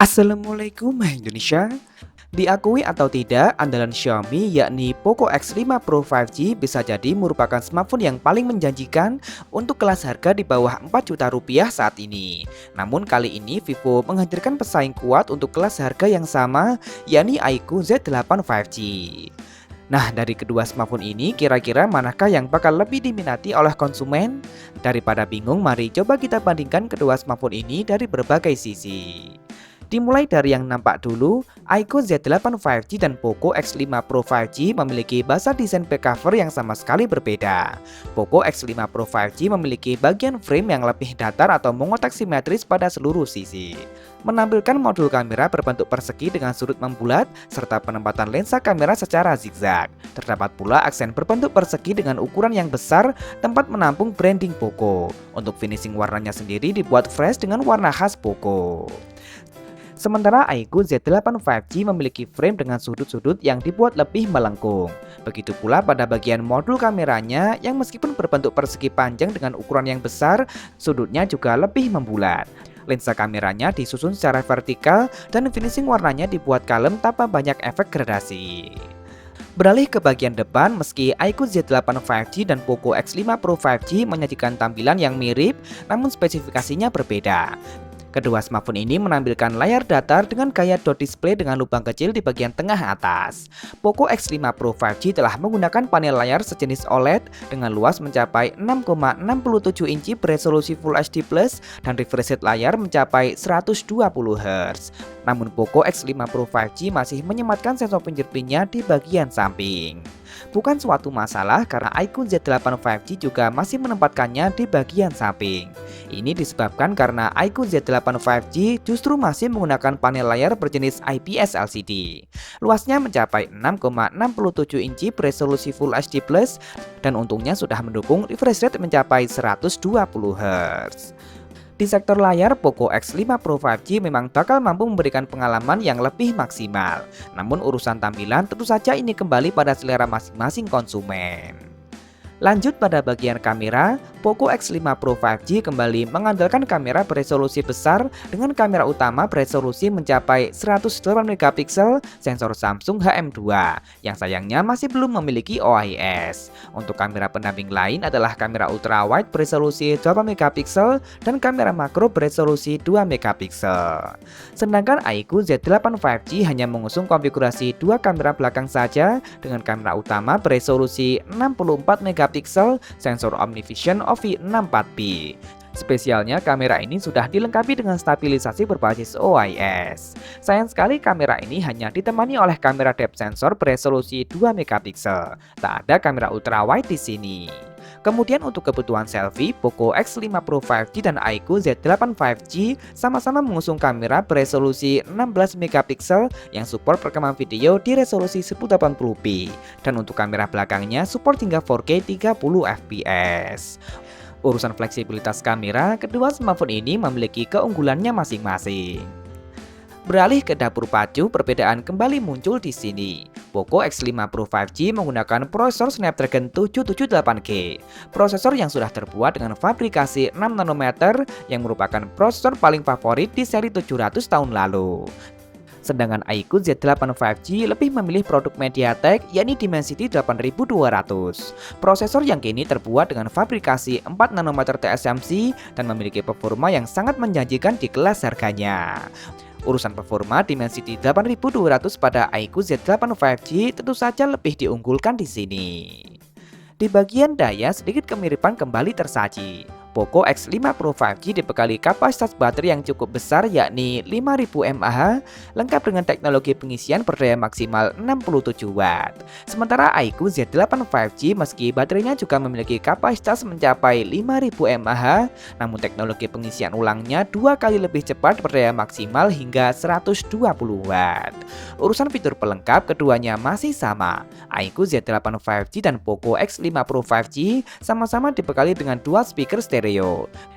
Assalamualaikum Indonesia. Diakui atau tidak, andalan Xiaomi yakni Poco X5 Pro 5G bisa jadi merupakan smartphone yang paling menjanjikan untuk kelas harga di bawah 4 juta rupiah saat ini. Namun kali ini Vivo menghadirkan pesaing kuat untuk kelas harga yang sama yakni iQOO Z8 5G. Nah, dari kedua smartphone ini, kira-kira manakah yang bakal lebih diminati oleh konsumen? Daripada bingung, mari coba kita bandingkan kedua smartphone ini dari berbagai sisi. Dimulai dari yang nampak dulu, iQOO Z8 5G dan Poco X5 Pro 5G memiliki bahasa desain back cover yang sama sekali berbeda. Poco X5 Pro 5G memiliki bagian frame yang lebih datar atau mengotak simetris pada seluruh sisi. Menampilkan modul kamera berbentuk persegi dengan sudut membulat, serta penempatan lensa kamera secara zigzag. Terdapat pula aksen berbentuk persegi dengan ukuran yang besar, tempat menampung branding Poco. Untuk finishing warnanya sendiri dibuat fresh dengan warna khas Poco. Sementara iQOO Z8 5G memiliki frame dengan sudut-sudut yang dibuat lebih melengkung. Begitu pula pada bagian modul kameranya yang meskipun berbentuk persegi panjang dengan ukuran yang besar, sudutnya juga lebih membulat. Lensa kameranya disusun secara vertikal dan finishing warnanya dibuat kalem tanpa banyak efek gradasi. Beralih ke bagian depan, meski iQOO Z8 5G dan Poco X5 Pro 5G menyajikan tampilan yang mirip, namun spesifikasinya berbeda. Kedua smartphone ini menampilkan layar datar dengan gaya dot display dengan lubang kecil di bagian tengah atas. Poco X5 Pro 5G telah menggunakan panel layar sejenis OLED dengan luas mencapai 6,67 inci beresolusi Full HD+ dan refresh rate layar mencapai 120 Hz. Namun Poco X5 Pro 5G masih menyematkan sensor fingerprintnya di bagian samping. Bukan suatu masalah karena iQOO Z8 5G juga masih menempatkannya di bagian samping. Ini disebabkan karena iQOO Z8 5G justru masih menggunakan panel layar berjenis IPS LCD. Luasnya mencapai 6,67 inci beresolusi Full HD+, dan untungnya sudah mendukung refresh rate mencapai 120 Hz. Di sektor layar, Poco X5 Pro 5G memang bakal mampu memberikan pengalaman yang lebih maksimal. Namun urusan tampilan tentu saja ini kembali pada selera masing-masing konsumen. Lanjut pada bagian kamera, Poco X5 Pro 5G kembali mengandalkan kamera beresolusi besar dengan kamera utama beresolusi mencapai 108 MP, sensor Samsung HM2 yang sayangnya masih belum memiliki OIS. Untuk kamera pendamping lain adalah kamera ultrawide beresolusi 8 MP dan kamera makro beresolusi 2 MP. Sedangkan iQOO Z8 5G hanya mengusung konfigurasi dua kamera belakang saja dengan kamera utama beresolusi 64 MP, sensor OmniVision OV64P. Spesialnya kamera ini sudah dilengkapi dengan stabilisasi berbasis OIS. Sayang sekali kamera ini hanya ditemani oleh kamera depth sensor beresolusi 2 MP. Tak ada kamera ultrawide di sini. Kemudian untuk kebutuhan selfie, Poco X5 Pro 5G dan iQOO Z8 5G sama-sama mengusung kamera beresolusi 16 MP yang support perekaman video di resolusi 1080p. Dan untuk kamera belakangnya support hingga 4K 30 fps. Urusan fleksibilitas kamera, kedua smartphone ini memiliki keunggulannya masing-masing. Beralih ke dapur pacu, perbedaan kembali muncul di sini. Poco X5 Pro 5G menggunakan prosesor Snapdragon 778G. Prosesor yang sudah terbuat dengan fabrikasi 6 nanometer yang merupakan prosesor paling favorit di seri 700 tahun lalu. Sedangkan iQOO Z8 5G lebih memilih produk MediaTek yakni Dimensity 8200. Prosesor yang kini terbuat dengan fabrikasi 4 nanometer TSMC dan memiliki performa yang sangat menjanjikan di kelas harganya. Urusan performa Dimensity 8200 pada iQOO Z8 5G tentu saja lebih diunggulkan di sini. Di bagian daya sedikit kemiripan kembali tersaji. Poco X5 Pro 5G dibekali kapasitas baterai yang cukup besar yakni 5000 mAh, lengkap dengan teknologi pengisian berdaya maksimal 67 Watt. Sementara iQOO Z8 5G meski baterainya juga memiliki kapasitas mencapai 5000 mAh, namun teknologi pengisian ulangnya 2 kali lebih cepat berdaya maksimal hingga 120 Watt. Urusan fitur pelengkap keduanya masih sama. iQOO Z8 5G dan Poco X5 Pro 5G sama-sama dibekali dengan dual speaker stereo.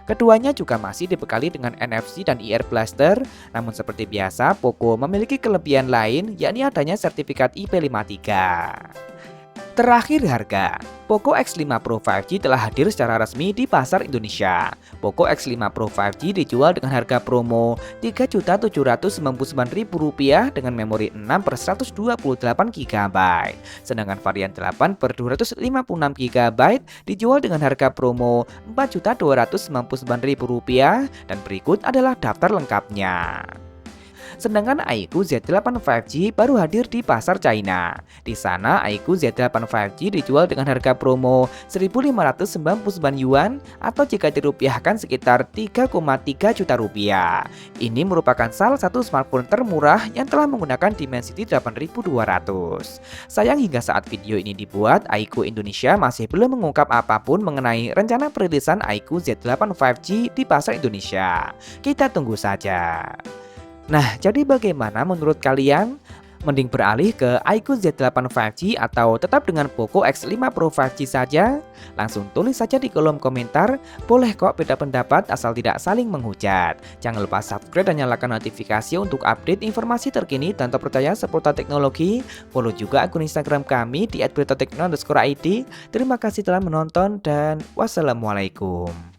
Keduanya juga masih dibekali dengan NFC dan ear blaster, namun seperti biasa Poco memiliki kelebihan lain yakni adanya sertifikat IP53. Terakhir harga, Poco X5 Pro 5G telah hadir secara resmi di pasar Indonesia. Poco X5 Pro 5G dijual dengan harga promo Rp3.799.000 dengan memori 6/128 GB. Sedangkan varian 8/256 GB dijual dengan harga promo Rp4.299.000 dan berikut adalah daftar lengkapnya. Sedangkan iQOO Z8 5G baru hadir di pasar China. Di sana iQOO Z8 5G dijual dengan harga promo 1.599 yuan atau jika dirupiahkan sekitar 3,3 juta rupiah. Ini merupakan salah satu smartphone termurah yang telah menggunakan Dimensity 8200. Sayang hingga saat video ini dibuat, iQOO Indonesia masih belum mengungkap apapun mengenai rencana perilisan iQOO Z8 5G di pasar Indonesia. Kita tunggu saja. Nah, jadi bagaimana menurut kalian? Mending beralih ke iQOO Z8 5G atau tetap dengan Poco X5 Pro 5G saja? Langsung tulis saja di kolom komentar. Boleh kok beda pendapat asal tidak saling menghujat. Jangan lupa subscribe dan nyalakan notifikasi untuk update informasi terkini dan terpercaya seputar teknologi. Follow juga akun Instagram kami di @beritatekno_id. Terima kasih telah menonton dan wassalamualaikum.